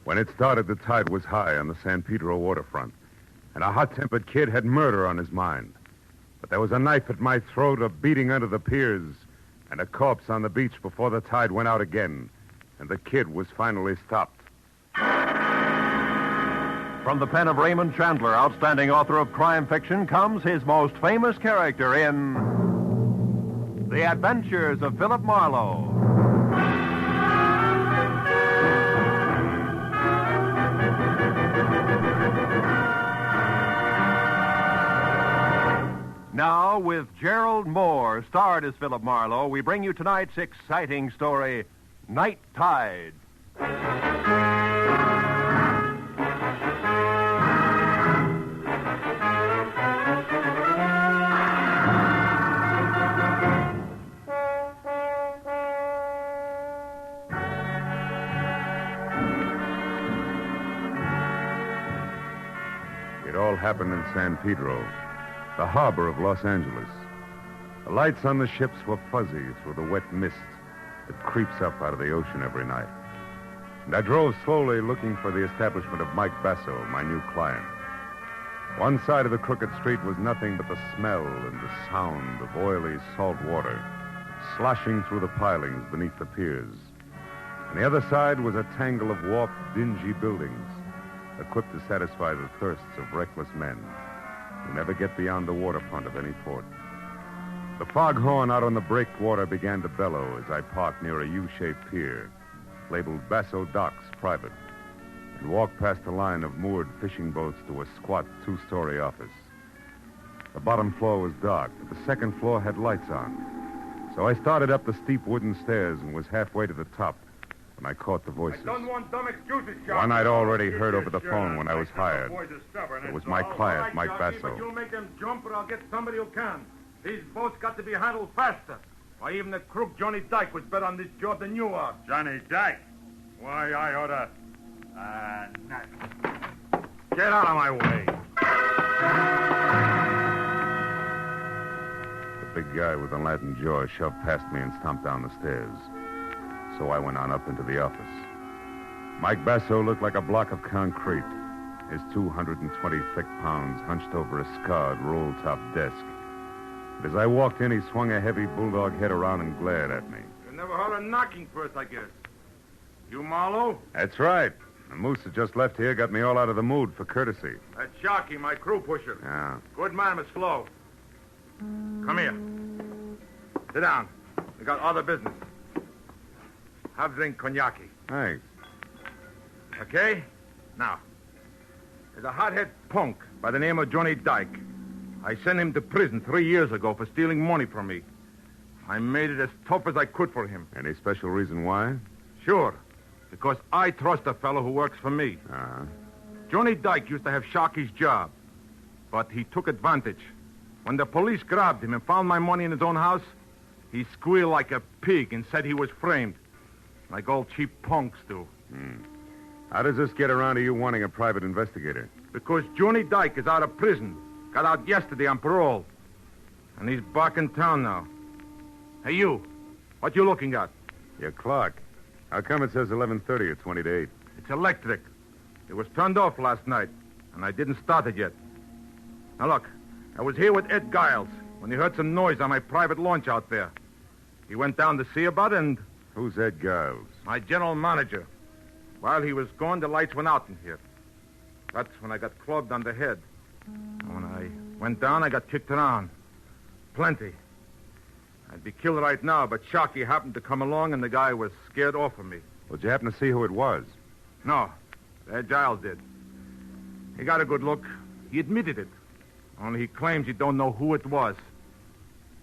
When it started, the tide was high on the San Pedro waterfront, and a hot-tempered kid had murder on his mind. But there was a knife at my throat, a beating under the piers, and a corpse on the beach before the tide went out again, and the kid was finally stopped. From the pen of Raymond Chandler, outstanding author of crime fiction, comes his most famous character in The Adventures of Philip Marlowe. Now, with Gerald Mohr, starred as Philip Marlowe, we bring you tonight's exciting story, Night Tide. It all happened in San Pedro, the harbor of Los Angeles. The lights on the ships were fuzzy through the wet mist that creeps up out of the ocean every night. And I drove slowly looking for the establishment of Mike Basso, my new client. One side of the crooked street was nothing but the smell and the sound of oily salt water sloshing through the pilings beneath the piers. On the other side was a tangle of warped, dingy buildings, equipped to satisfy the thirsts of reckless men who never get beyond the waterfront of any port. The foghorn out on the breakwater began to bellow as I parked near a U-shaped pier, labeled Basso Docks Private, and walked past a line of moored fishing boats to a squat two-story office. The bottom floor was dark, but the second floor had lights on. So I started up the steep wooden stairs and was halfway to the top when I caught the voices. I don't want dumb excuses, Sharky. One I'd already heard over the phone when I was hired. It was my client, right, Mike Sharky, Basso. But you make them jump or I'll get somebody who can. These boats got to be handled faster. Why, even the crook Johnny Dyke was better on this job than you are. Johnny Dyke? Why, I oughta... Get out of my way. The big guy with the Latin jaw shoved past me and stomped down the stairs. So I went on up into the office. Mike Basso looked like a block of concrete, his 220 thick pounds hunched over a scarred, roll-top desk. But as I walked in, he swung a heavy bulldog head around and glared at me. You never heard of knocking first, I guess. You Marlowe? That's right. The moose that just left here got me all out of the mood for courtesy. That's Sharky, my crew pusher. Yeah. Good man, but slow. Come here. Sit down. We got other business. Have drink cognac. Thanks. Okay? Now, there's a hothead punk by the name of Johnny Dyke. I sent him to prison 3 years ago for stealing money from me. I made it as tough as I could for him. Any special reason why? Sure. Because I trust a fellow who works for me. Uh-huh. Johnny Dyke used to have Sharky's job, but he took advantage. When the police grabbed him and found my money in his own house, he squealed like a pig and said he was framed, like all cheap punks do. How does this get around to you wanting a private investigator? Because Johnny Dyke is out of prison. Got out yesterday on parole. And he's back in town now. Hey, you. What you looking at? Your clock. How come it says 11:30 or 20 to 8? It's electric. It was turned off last night, and I didn't start it yet. Now, look. I was here with Ed Giles when he heard some noise on my private launch out there. He went down to see about it, and... Who's Ed Giles? My general manager. While he was gone, the lights went out in here. That's when I got clubbed on the head. And when I went down, I got kicked around. Plenty. I'd be killed right now, but Sharky happened to come along, and the guy was scared off of me. Well, did you happen to see who it was? No. Ed Giles did. He got a good look. He admitted it. Only he claims he don't know who it was.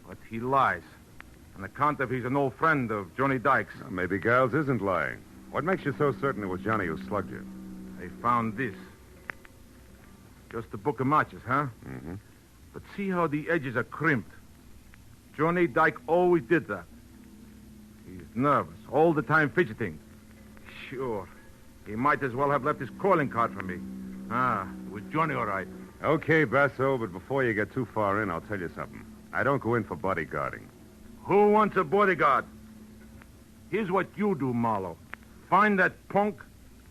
But he lies. On account of he's an old friend of Johnny Dyke's. Well, maybe Giles isn't lying. What makes you so certain it was Johnny who slugged you? They found this. Just a book of matches, huh? Mm-hmm. But see how the edges are crimped. Johnny Dyke always did that. He's nervous, all the time fidgeting. Sure. He might as well have left his calling card for me. It was Johnny, all right. Okay, Basso, but before you get too far in, I'll tell you something. I don't go in for bodyguarding. Who wants a bodyguard? Here's what you do, Marlowe. Find that punk,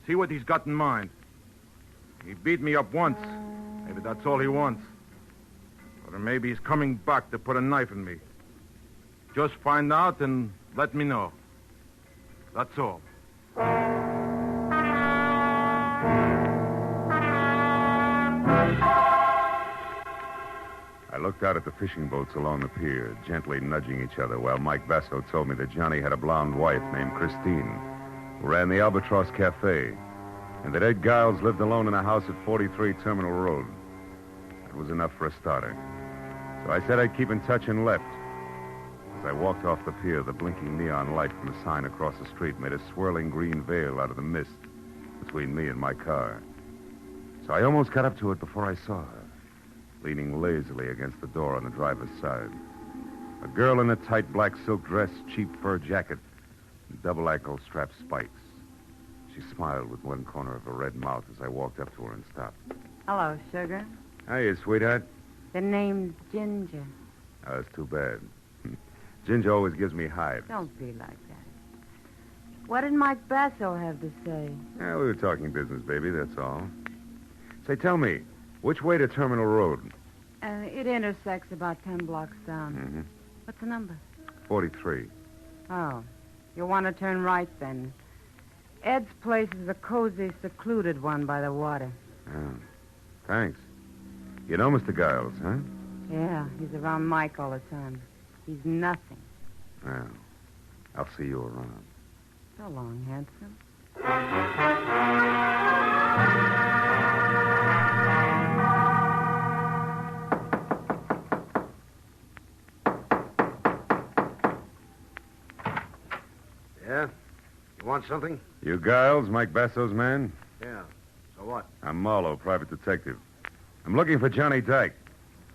See what he's got in mind. He beat me up once. Maybe that's all he wants. Or maybe he's coming back to put a knife in me. Just find out and let me know. That's all. I looked out at the fishing boats along the pier, gently nudging each other, while Mike Basso told me that Johnny had a blonde wife named Christine, who ran the Albatross Cafe, and that Ed Giles lived alone in a house at 43 Terminal Road. That was enough for a starter. So I said I'd keep in touch and left. As I walked off the pier, the blinking neon light from the sign across the street made a swirling green veil out of the mist between me and my car. So I almost got up to it before I saw her, leaning lazily against the door on the driver's side. A girl in a tight black silk dress, cheap fur jacket, and double ankle strap spikes. She smiled with one corner of her red mouth as I walked up to her and stopped. Hello, sugar. Hiya, sweetheart. The name's Ginger. Oh, that's too bad. Ginger always gives me hives. Don't be like that. What did Mike Basso have to say? Yeah, we were talking business, baby, that's all. Say, tell me, which way to Terminal Road? It intersects about 10 blocks down. Mm-hmm. What's the number? 43. Oh, you want to turn right then. Ed's place is a cozy, secluded one by the water. Oh, thanks. You know Mr. Giles, huh? Yeah, he's around Mike all the time. He's nothing. Well, I'll see you around. So long, handsome. Yeah? You want something? You Giles, Mike Basso's man? Yeah. So what? I'm Marlowe, private detective. I'm looking for Johnny Dyke.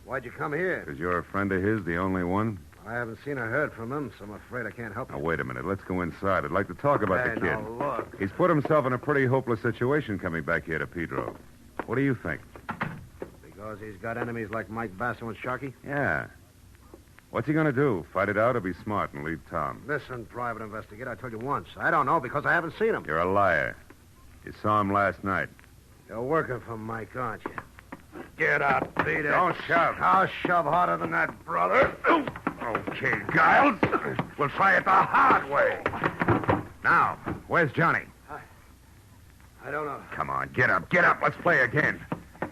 Why'd you come here? Because you're a friend of his, the only one? I haven't seen or heard from him, so I'm afraid I can't help you. Now, wait a minute. Let's go inside. I'd like to talk about the kid. Now, look. He's put himself in a pretty hopeless situation coming back here to Pedro. What do you think? Because he's got enemies like Mike Basso and Sharkey? Yeah. What's he going to do? Fight it out or be smart and leave town? Listen, private investigator, I told you once. I don't know because I haven't seen him. You're a liar. You saw him last night. You're working for Mike, aren't you? Get out, beat it. Don't shove. I'll shove harder than that, brother. Okay, Giles. We'll try it the hard way. Now, where's Johnny? I don't know. Come on, get up, get up. Let's play again.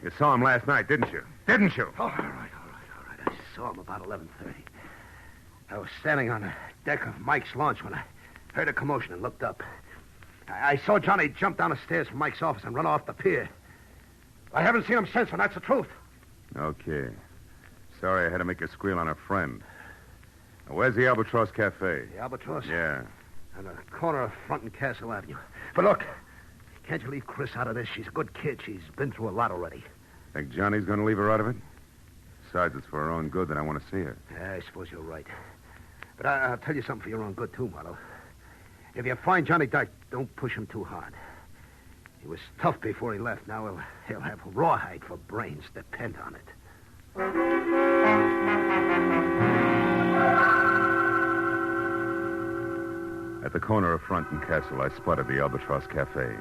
You saw him last night, didn't you? Didn't you? All right. I saw him about 11:30. I was standing on the deck of Mike's launch when I heard a commotion and looked up. I saw Johnny jump down the stairs from Mike's office and run off the pier. I haven't seen him since, and that's the truth. Okay. Sorry I had to make a squeal on a friend. Now, where's the Albatross Cafe? The Albatross? Yeah. On the corner of Front and Castle Avenue. But look, can't you leave Chris out of this? She's a good kid. She's been through a lot already. Think Johnny's going to leave her out of it? Besides, it's for her own good that I want to see her. Yeah, I suppose you're right. But I'll tell you something for your own good, too, Marlowe. If you find Johnny Dyke, don't push him too hard. He was tough before he left. Now he'll have rawhide for brains. Depend on it. At the corner of Front and Castle, I spotted the Albatross Cafe.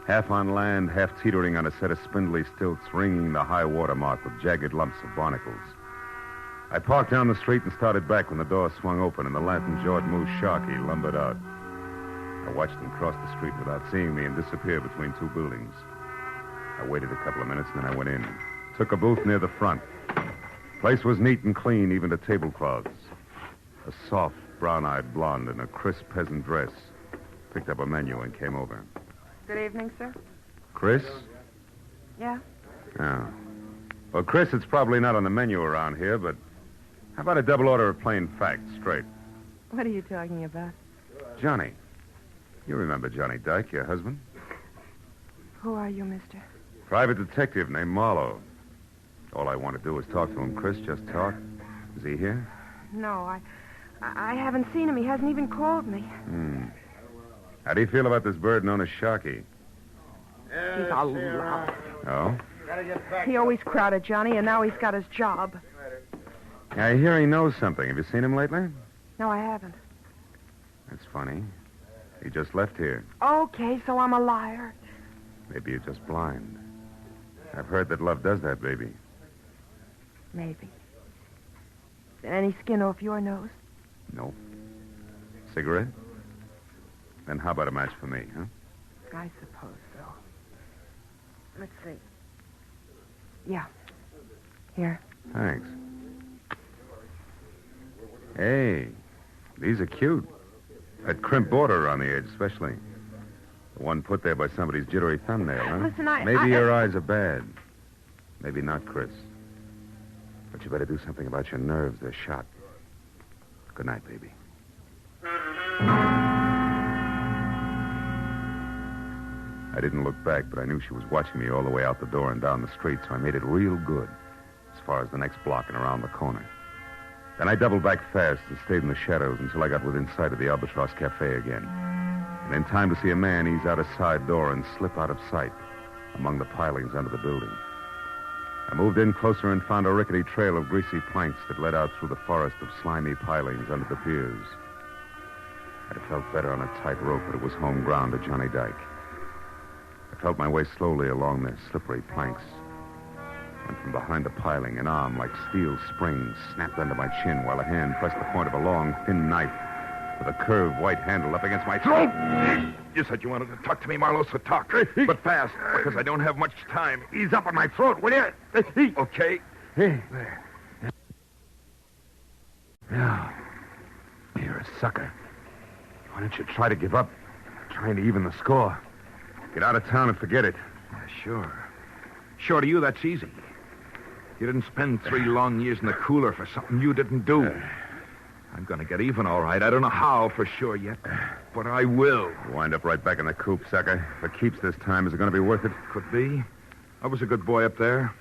Half on land, half teetering on a set of spindly stilts, ringing the high water mark with jagged lumps of barnacles. I parked down the street and started back when the door swung open and the lantern-jawed moose Sharkey lumbered out. I watched him cross the street without seeing me and disappear between two buildings. I waited a couple of minutes and then I went in. Took a booth near the front. The place was neat and clean, even to tablecloths. A soft, brown-eyed blonde in a crisp peasant dress picked up a menu and came over. Good evening, sir. Chris? Yeah? Oh. Well, Chris, it's probably not on the menu around here, but how about a double order of plain facts, straight? What are you talking about? Johnny. You remember Johnny Dyke, your husband? Who are you, mister? Private detective named Marlowe. All I want to do is talk to him, Chris. Just talk. Is he here? No, I haven't seen him. He hasn't even called me. How do you feel about this bird known as Sharky? He's a lout. Oh? He always crowded Johnny, and now he's got his job. I hear he knows something. Have you seen him lately? No, I haven't. That's funny. He just left here. Okay, so I'm a liar. Maybe you're just blind. I've heard that love does that, baby. Maybe. Is there any skin off your nose? No. Cigarette? Then how about a match for me, huh? I suppose so. Let's see. Yeah. Here. Thanks. Hey, these are cute. That crimp border around the edge, especially. The one put there by somebody's jittery thumbnail, huh? Listen, Maybe your eyes are bad. Maybe not, Chris. But you better do something about your nerves. They're shot. Good night, baby. I didn't look back, but I knew she was watching me all the way out the door and down the street, so I made it real good as far as the next block and around the corner. Then I doubled back fast and stayed in the shadows until I got within sight of the Albatross Cafe again. And in time to see a man ease out a side door and slip out of sight among the pilings under the building. I moved in closer and found a rickety trail of greasy planks that led out through the forest of slimy pilings under the piers. I'd have felt better on a tight rope, but it was home ground to Johnny Dyke. I felt my way slowly along the slippery planks. And from behind the piling, an arm like steel springs snapped under my chin while a hand pressed the point of a long, thin knife with a curved white handle up against my throat. You said you wanted to talk to me, Marlowe, so talk. But fast, because I don't have much time. Ease up on my throat, will you? Okay. There. Now, you're a sucker. Why don't you try to give up? Trying to even the score. Get out of town and forget it. Yeah, sure. Sure, to you, that's easy. You didn't spend 3 long years in the cooler for something you didn't do. I'm going to get even, all right. I don't know how for sure yet, but I will. You wind up right back in the coop, sucker. If it keeps this time, is it going to be worth it? Could be. I was a good boy up there.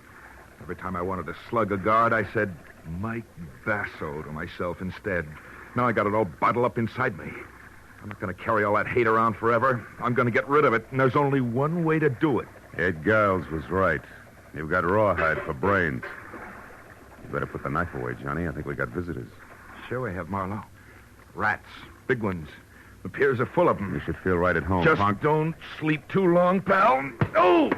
Every time I wanted to slug a guard, I said, Mike Basso to myself instead. Now I got it all bottled up inside me. I'm not going to carry all that hate around forever. I'm going to get rid of it, and there's only one way to do it. Ed Giles was right. You've got rawhide for brains. You better put the knife away, Johnny. I think we got visitors. Sure we have, Marlowe. Rats. Big ones. The piers are full of them. You should feel right at home, Just punk. don't sleep too long, pal. Oh!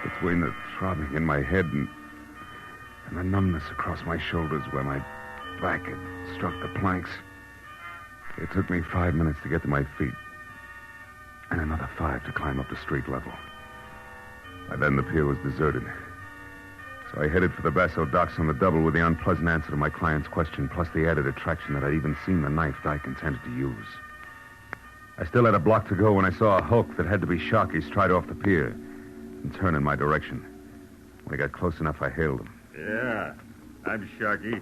Between the throbbing in my head and the numbness across my shoulders where my back had struck the planks, it took me 5 minutes to get to my feet and another 5 to climb up to street level. By then, the pier was deserted. So I headed for the Basso docks on the double with the unpleasant answer to my client's question, plus the added attraction that I'd even seen the knife Dyke intended to use. I still had a block to go when I saw a hulk that had to be Sharkey stride off the pier and turn in my direction. When I got close enough, I hailed him. Yeah, I'm Sharkey.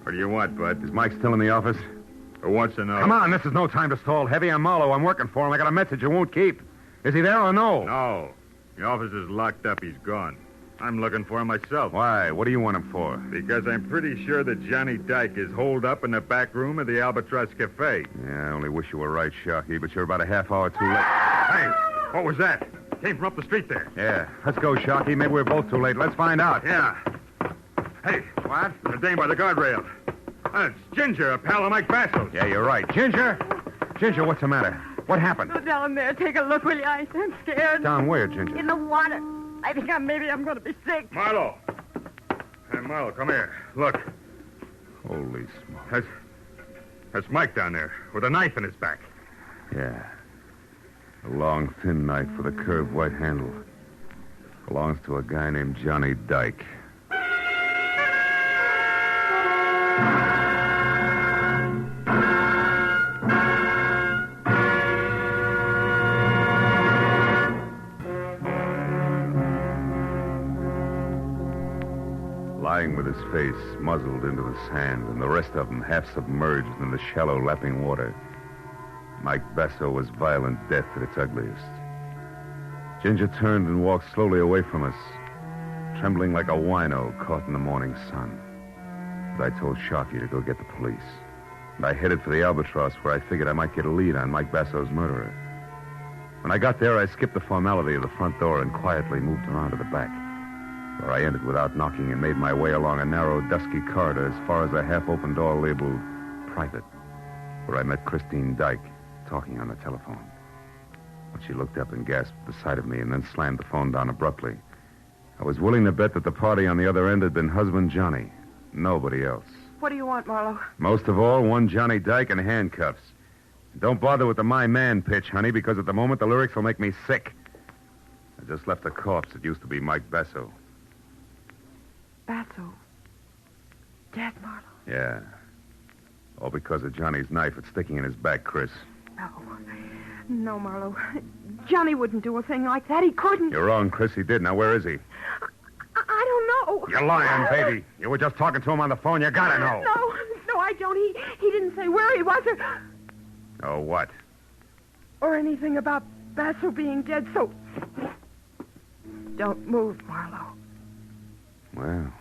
What do you want, bud? Is Mike still in the office? Who wants to know? Come on, this is no time to stall. Heavy, I'm Marlowe. I'm working for him. I got a message you won't keep. Is he there or no? No. The office is locked up. He's gone. I'm looking for him myself. Why? What do you want him for? Because I'm pretty sure that Johnny Dyke is holed up in the back room of the Albatross Cafe. Yeah, I only wish you were right, Sharkey, but you're about a half hour too late. Hey, what was that? Came from up the street there. Yeah, let's go, Sharkey. Maybe we're both too late. Let's find out. Yeah. Hey, What? the dame by the guardrail. It's Ginger, a pal of Mike Basso's. Yeah, you're right. Ginger? Ginger, what's the matter? What happened? Go down there. Take a look, will you? I'm scared. Down where, Ginger? In the water. I think maybe I'm going to be sick. Marlowe. Hey, Marlowe, come here. Look. Holy smoke. That's Mike down there with a knife in his back. Yeah. A long, thin knife with a curved white handle. Belongs to a guy named Johnny Dyke. Lying with his face muzzled into the sand and the rest of him half submerged in the shallow, lapping water, Mike Basso was violent death at its ugliest. Ginger turned and walked slowly away from us, trembling like a wino caught in the morning sun. But I told Sharkey to go get the police. And I headed for the Albatross, where I figured I might get a lead on Mike Basso's murderer. When I got there, I skipped the formality of the front door and quietly moved around to the back, where I entered without knocking and made my way along a narrow, dusky corridor as far as a half-open door labeled private, where I met Christine Dyke talking on the telephone. But she looked up and gasped at the sight of me and then slammed the phone down abruptly. I was willing to bet that the party on the other end had been husband Johnny. Nobody else. What do you want, Marlowe? Most of all, one Johnny Dyke in handcuffs. Don't bother with the my man pitch, honey, because at the moment the lyrics will make me sick. I just left a corpse. It used to be Mike Basso. Basso. Dead, Marlowe? Yeah. All because of Johnny's knife. It's sticking in his back, Chris. No. No, Marlowe. Johnny wouldn't do a thing like that. He couldn't. You're wrong, Chris. He did. Now, where is he? I don't know. You're lying, baby. You were just talking to him on the phone. You gotta know. No, I don't. He didn't say where he was Oh, what? or anything about Basso being dead, so... Don't move, Marlowe. Well,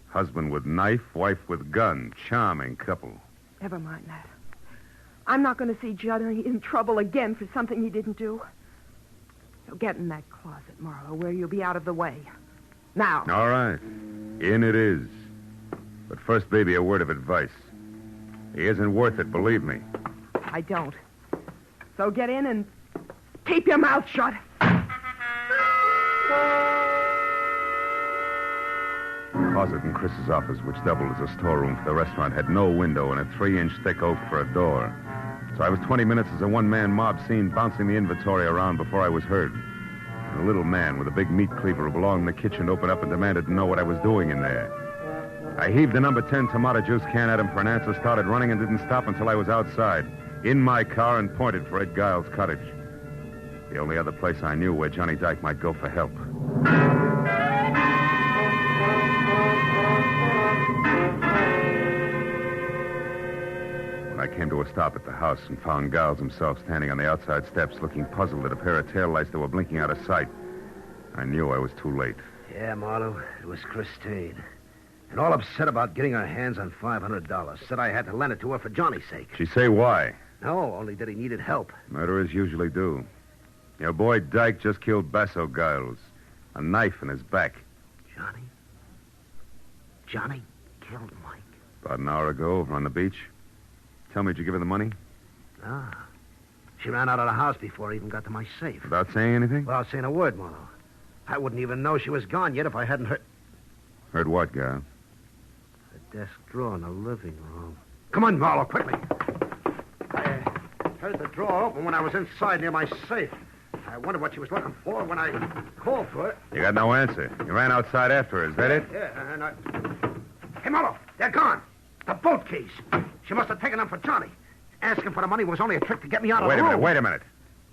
husband with knife, wife with gun. Charming couple. Never mind that. I'm not going to see Johnny in trouble again for something he didn't do. So get in that closet, Marlowe, where you'll be out of the way. Now. All right. In it is. But first, baby, a word of advice. He isn't worth it, believe me. I don't. So get in and keep your mouth shut. The closet in Chris's office, which doubled as a storeroom for the restaurant, had no window and a 3-inch thick oak for a door. So I was 20 minutes as a one-man mob scene bouncing the inventory around before I was heard. And a little man with a big meat cleaver who belonged in the kitchen opened up and demanded to know what I was doing in there. I heaved the number 10 tomato juice can at him for an answer, started running, and didn't stop until I was outside, in my car, and pointed for Ed Giles' cottage. The only other place I knew where Johnny Dyke might go for help. When I came to a stop at the house and found Giles himself standing on the outside steps looking puzzled at a pair of taillights that were blinking out of sight, I knew I was too late. Yeah, Marlowe, it was Christine. And all upset about getting her hands on $500. Said I had to lend it to her for Johnny's sake. She say why? No, only that he needed help. Murderers usually do. Your boy Dyke just killed Basso Giles. A knife in his back. Johnny? Johnny killed Mike? About an hour ago over on the beach. Tell me, did you give her the money? Ah. She ran out of the house before I even got to my safe. Without saying anything? Without saying a word, Marlowe. I wouldn't even know she was gone yet if I hadn't heard... Heard what, Giles? The desk drawer in the living room. Come on, Marlowe, quickly. I heard the drawer open when I was inside near my safe. I wondered what she was looking for when I called for it. You got no answer. You ran outside after her, is that it? Yeah, and I... Hey, Marlowe, they're gone. The boat keys. She must have taken them for Johnny. Asking for the money was only a trick to get me out of the room. Wait a minute.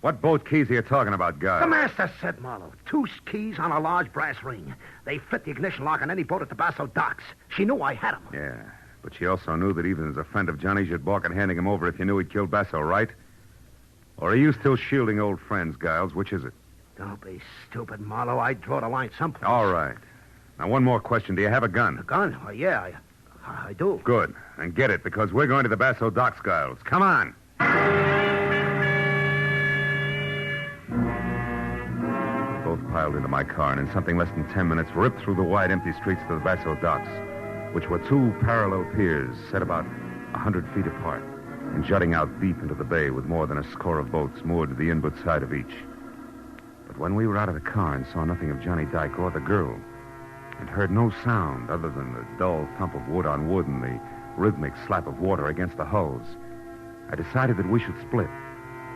What boat keys are you talking about, Giles? The master said, Marlowe. 2 keys on a large brass ring. They fit the ignition lock on any boat at the Basso docks. She knew I had them. Yeah, but she also knew that even as a friend of Johnny's, you'd balk at handing him over if you knew he'd killed Basso, right? Or are you still shielding old friends, Giles? Which is it? Don't be stupid, Marlowe. I'd draw the line someplace. All right. Now, one more question. Do you have a gun? A gun? Well, yeah, I do. Good. And get it, because we're going to the Basso docks, Giles. Come on. Both piled into my car, and in something less than 10 minutes, ripped through the wide, empty streets to the Basso docks, which were 2 parallel piers set about 100 feet apart and jutting out deep into the bay with more than a score of boats moored to the inboard side of each. But when we were out of the car and saw nothing of Johnny Dyke or the girl, and heard no sound other than the dull thump of wood on wood and the rhythmic slap of water against the hulls, I decided that we should split.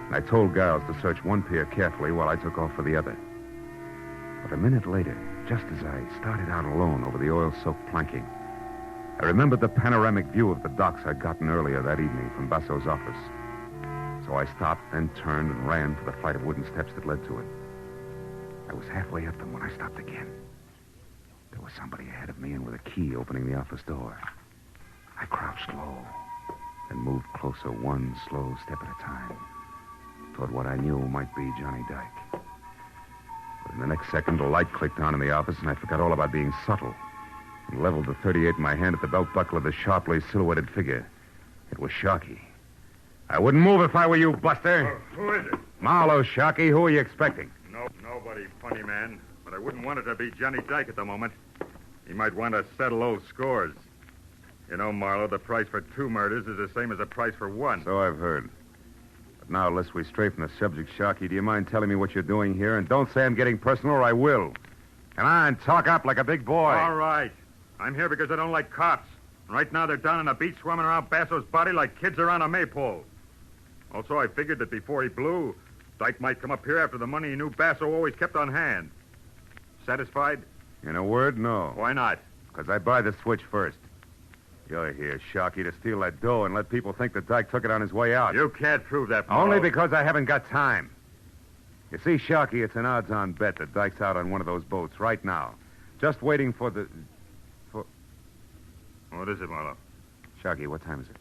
And I told Giles to search one pier carefully while I took off for the other. But a minute later, just as I started out alone over the oil-soaked planking, I remembered the panoramic view of the docks I'd gotten earlier that evening from Basso's office. So I stopped, then turned and ran for the flight of wooden steps that led to it. I was halfway up them when I stopped again. There was somebody ahead of me and with a key opening the office door. I crouched low and moved closer one slow step at a time toward what I knew might be Johnny Dyke. But in the next second, a light clicked on in the office, and I forgot all about being subtle and leveled the .38 in my hand at the belt buckle of the sharply silhouetted figure. It was Sharkey. I wouldn't move if I were you, Buster. Who is it? Marlowe, Sharkey. Who are you expecting? No, nobody, funny man. But I wouldn't want it to be Johnny Dyke at the moment. He might want to settle old scores. You know, Marlowe, the price for 2 murders is the same as the price for 1. So I've heard. But now, lest we stray from the subject, Sharky, do you mind telling me what you're doing here? And don't say I'm getting personal or I will. Come on, talk up like a big boy. All right. I'm here because I don't like cops. Right now, they're down on the beach swimming around Basso's body like kids around a maypole. Also, I figured that before he blew, Dyke might come up here after the money he knew Basso always kept on hand. Satisfied? In a word, no. Why not? Because I buy the switch first. You're here, Sharky, to steal that dough and let people think that Dyke took it on his way out. You can't prove that, Marlowe. Only because I haven't got time. You see, Sharky, it's an odds-on bet that Dyke's out on one of those boats right now. Just waiting for the... What is it, Marlowe? Sharky, what time is it?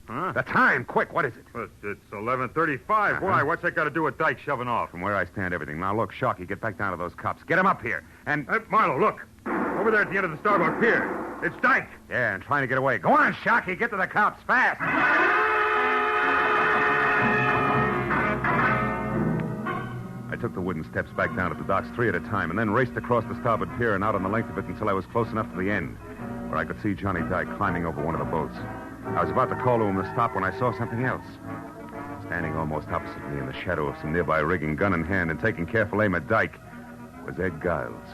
Huh? The time! Quick, what is it? Well, it's 11:35. Why? What's that got to do with Dyke shoving off? From where I stand, everything. Now, look, Sharky, get back down to those cops. Get them up here. And... Marlowe, look. Over there at the end of the starboard pier. It's Dyke. Yeah, and trying to get away. Go on, Sharky. Get to the cops fast. I took the wooden steps back down to the docks 3 at a time and then raced across the starboard pier and out on the length of it until I was close enough to the end, where I could see Johnny Dyke climbing over one of the boats. I was about to call to him to stop when I saw something else. Standing almost opposite me in the shadow of some nearby rigging, gun in hand and taking careful aim at Dyke, was Ed Giles,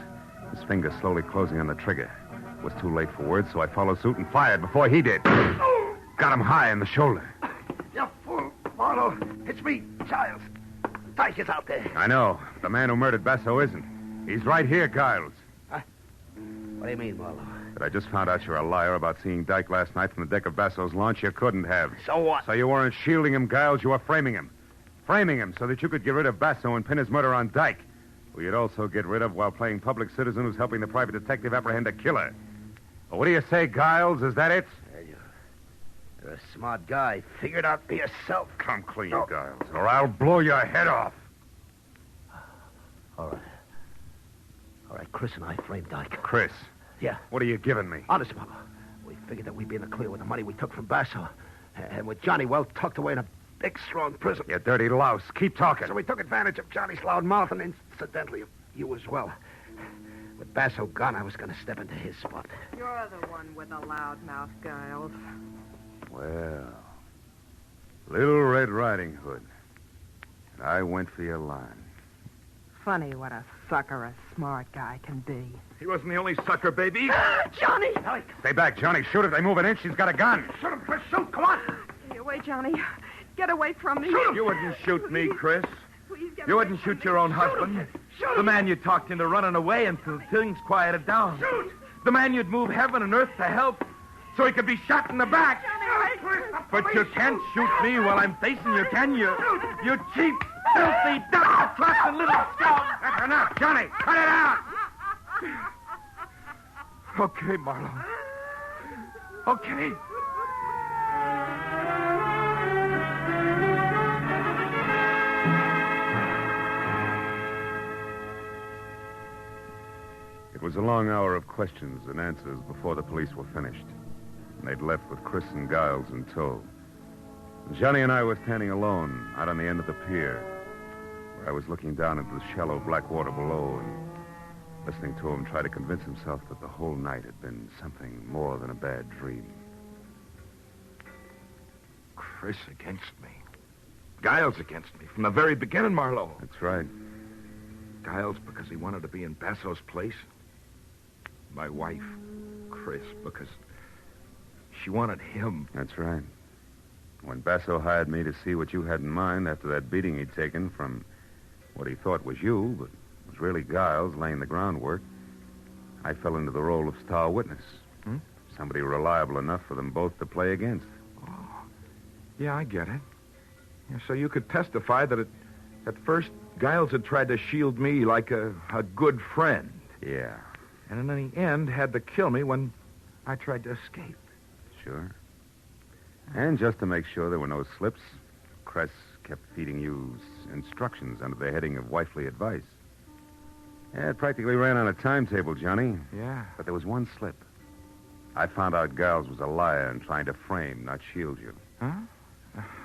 his fingers slowly closing on the trigger. It was too late for words, so I followed suit and fired before he did. Got him high in the shoulder. You fool, Marlowe. It's me, Giles. Dyke is out there. I know. The man who murdered Basso isn't. He's right here, Giles. Huh? What do you mean, Marlowe? But I just found out you're a liar about seeing Dyke last night from the deck of Basso's launch. You couldn't have. So what? So you weren't shielding him, Giles. You were framing him. Framing him so that you could get rid of Basso and pin his murder on Dyke, who you'd also get rid of while playing public citizen who's helping the private detective apprehend a killer. Well, what do you say, Giles? Is that it? You're a smart guy. Figure it out for yourself. Come clean, Giles, or I'll blow your head off. All right, Chris and I framed Dyke. Chris? Yeah. What are you giving me? Honest, Marlowe. We figured that we'd be in the clear with the money we took from Basso. And with Johnny well tucked away in a big, strong prison. You dirty louse. Keep talking. So we took advantage of Johnny's loud mouth and incidentally you as well. With Basso gone, I was going to step into his spot. You're the one with the loud mouth, Giles. Well, Little Red Riding Hood. And I went for your line. Funny what a sucker a smart guy can be. He wasn't the only sucker, baby. Johnny! Stay back, Johnny. Shoot if they move an inch. She's got a gun. Shoot him, Chris. Shoot. Come on. Get away, Johnny. Get away from me. You wouldn't shoot me, Chris. Please get You away wouldn't from shoot me. your own Shoot husband. him. Shoot The him. man you talked into running away until things quieted down. Shoot. The man you'd move heaven and earth to help so he could be shot in the back. But you can't shoot me while I'm facing you, can you? You cheap, filthy, double-trusted little scum. That's enough, Johnny. Cut it out. Okay, Marlowe. Okay. It was a long hour of questions and answers before the police were finished. And they'd left with Chris and Giles in tow. Johnny and I were standing alone out on the end of the pier, where I was looking down into the shallow black water below and listening to him try to convince himself that the whole night had been something more than a bad dream. Chris against me. Giles against me from the very beginning, Marlowe. That's right. Giles because he wanted to be in Basso's place. My wife, Chris, because she wanted him. That's right. When Basso hired me to see what you had in mind after that beating he'd taken from what he thought was you, but was really Giles laying the groundwork, I fell into the role of star witness. Somebody reliable enough for them both to play against. Oh, yeah, I get it. Yeah, so you could testify that at first Giles had tried to shield me like a good friend. Yeah, And in the end had to kill me when I tried to escape. sure. And just to make sure there were no slips, Cress kept feeding you instructions under the heading of wifely advice. Yeah, it practically ran on a timetable, Johnny. Yeah. But there was one slip. I found out Giles was a liar and trying to frame, not shield you. Huh?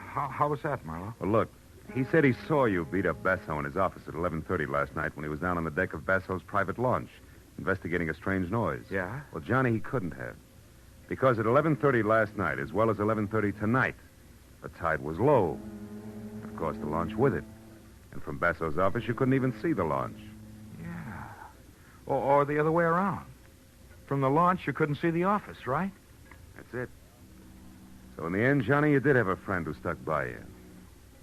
How was that, Marlowe? Well, look, he said he saw you beat up Basso in his office at 11:30 last night when he was down on the deck of Basso's private launch, investigating a strange noise. Yeah? Well, Johnny, he couldn't have. Because at 11:30 last night, as well as 11:30 tonight, the tide was low. Of course, the launch with it. And from Basso's office, you couldn't even see the launch. Yeah. Or the other way around. From the launch, you couldn't see the office, right? That's it. So in the end, Johnny, you did have a friend who stuck by you.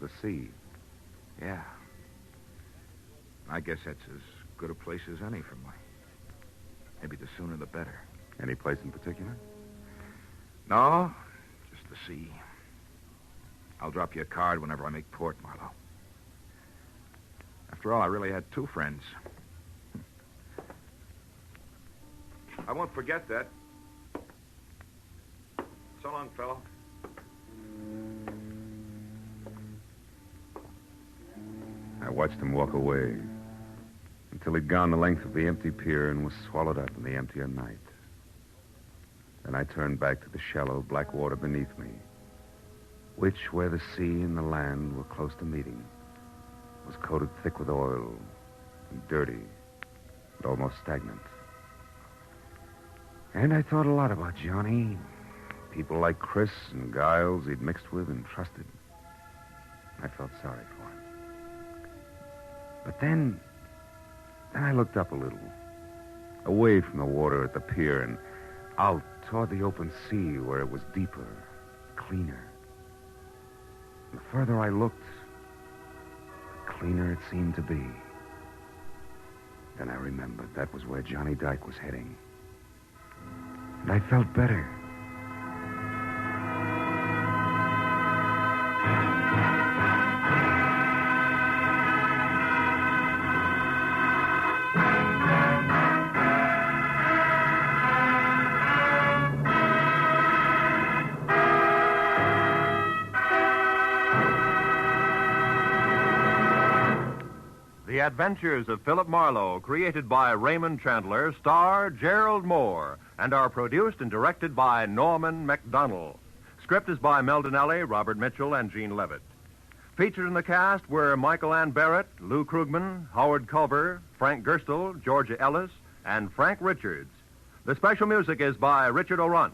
The sea. Yeah. I guess that's as good a place as any for me. Maybe the sooner the better. Any place in particular? No, just the sea. I'll drop you a card whenever I make port, Marlowe. After all, I really had two friends. I won't forget that. So long, fellow. I watched him walk away until he'd gone the length of the empty pier and was swallowed up in the emptier night. Then I turned back to the shallow black water beneath me, which, where the sea and the land were close to meeting, was coated thick with oil and dirty and almost stagnant. And I thought a lot about Johnny, people like Chris and Giles he'd mixed with and trusted. I felt sorry for him. But then I looked up a little, away from the water at the pier and out toward the open sea where it was deeper, cleaner. And the further I looked, the cleaner it seemed to be. Then I remembered that was where Johnny Dyke was heading. And I felt better. The Adventures of Philip Marlowe, created by Raymond Chandler, star Gerald Mohr, and are produced and directed by Norman MacDonald. Script is by Meldonelli, Robert Mitchell, and Gene Levitt. Featured in the cast were Michael Ann Barrett, Lou Krugman, Howard Culver, Frank Gerstle, Georgia Ellis, and Frank Richards. The special music is by Richard O'Runt.